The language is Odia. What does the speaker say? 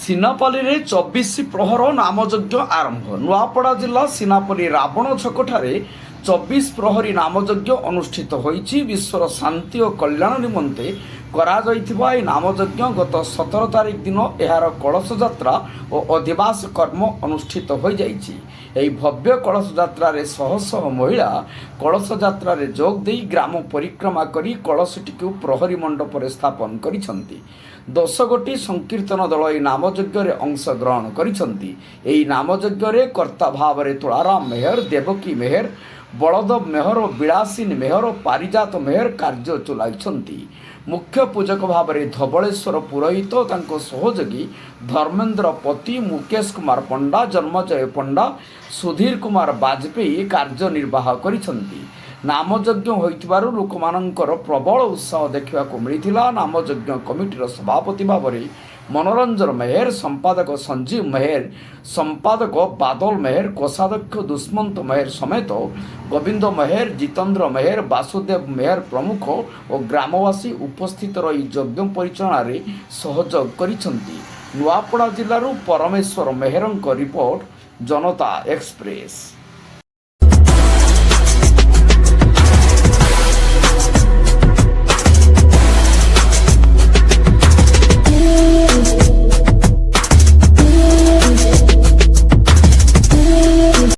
ସିନାପାଲିରେ 24 ପ୍ରହର ନାମଯଜ୍ଞ ଆରମ୍ଭ। ନୂଆପଡ଼ା ଜିଲ୍ଲା ସିନାପାଲି ରାବଣ ଛକଠାରେ 24 ପ୍ରହରୀ ନାମଯଜ୍ଞ ଅନୁଷ୍ଠିତ ହୋଇଛି। ବିଶ୍ୱର ଶାନ୍ତି ଓ କଲ୍ୟାଣ ନିମନ୍ତେ କରାଯାଇଥିବା ଏହି ନାମଯଜ୍ଞ ଗତ 17 ତାରିଖ ଦିନ ଏହାର କଳସ ଯାତ୍ରା ଓ ଅଧିବାସ କର୍ମ ଅନୁଷ୍ଠିତ ହୋଇଯାଇଛି। ଏହି ଭବ୍ୟ କଳସ ଯାତ୍ରାରେ ଶହ ଶହ ମହିଳା କଳସ ଯାତ୍ରାରେ ଯୋଗ ଦେଇ ଗ୍ରାମ ପରିକ୍ରମା କରି କଳସଟିକୁ ପ୍ରହରୀ ମଣ୍ଡପରେ ସ୍ଥାପନ କରିଛନ୍ତି। 10 ଗୋଟି ସଂକୀର୍ତ୍ତନ ଦଳ ଏହି ନାମଯଜ୍ଞରେ ଅଂଶଗ୍ରହଣ କରିଛନ୍ତି। ଏହି ନାମଯଜ୍ଞରେ କର୍ତ୍ତା ଭାବରେ ତୁଳାରାମ ମେହର, ଦେବକୀ ମେହର, ବଳଦେବ ମେହର ଓ ବିଳାସିନୀ ମେହର ଓ ପାରିଜାତ ମେହର କାର୍ଯ୍ୟ ଚଳାଇଛନ୍ତି। ମୁଖ୍ୟ ପୂଜକ ଭାବରେ ଧବଳେଶ୍ୱର ପୁରୋହିତ, ତାଙ୍କ ସହଯୋଗୀ ଧର୍ମେନ୍ଦ୍ର ପତି, ମୁକେଶ କୁମାର ପଣ୍ଡା, ଜନ୍ମଜୟ ପଣ୍ଡା, ସୁଧୀର କୁମାର ବାଜପେୟୀ କାର୍ଯ୍ୟନିର୍ବାହ କରିଛନ୍ତି। ନାମଯଜ୍ଞ ହୋଇଥିବାରୁ ଲୋକମାନଙ୍କର ପ୍ରବଳ ଉତ୍ସାହ ଦେଖିବାକୁ ମିଳିଥିଲା। ନାମଯଜ୍ଞ କମିଟିର ସଭାପତି ଭାବରେ ମନୋରଞ୍ଜନ ମେହେର, ସମ୍ପାଦକ ସଞ୍ଜୀବ ମେହେର, ସମ୍ପାଦକ ବାଦଲ ମେହେର, କୋଷାଧ୍ୟକ୍ଷ ଦୁଷ୍ମନ୍ତ ମେହେର ସମେତ ଗୋବିନ୍ଦ ମେହେର, ଜିତେନ୍ଦ୍ର ମେହେର, ବାସୁଦେବ ମେହେର ପ୍ରମୁଖ ଓ ଗ୍ରାମବାସୀ ଉପସ୍ଥିତ ରହି ଯଜ୍ଞ ପରିଚାଳନାରେ ସହଯୋଗ କରିଛନ୍ତି। ନୂଆପଡ଼ା ଜିଲ୍ଲାରୁ ପରମେଶ୍ୱର ମେହେରଙ୍କ ରିପୋର୍ଟ, ଜନତା ଏକ୍ସପ୍ରେସ୍।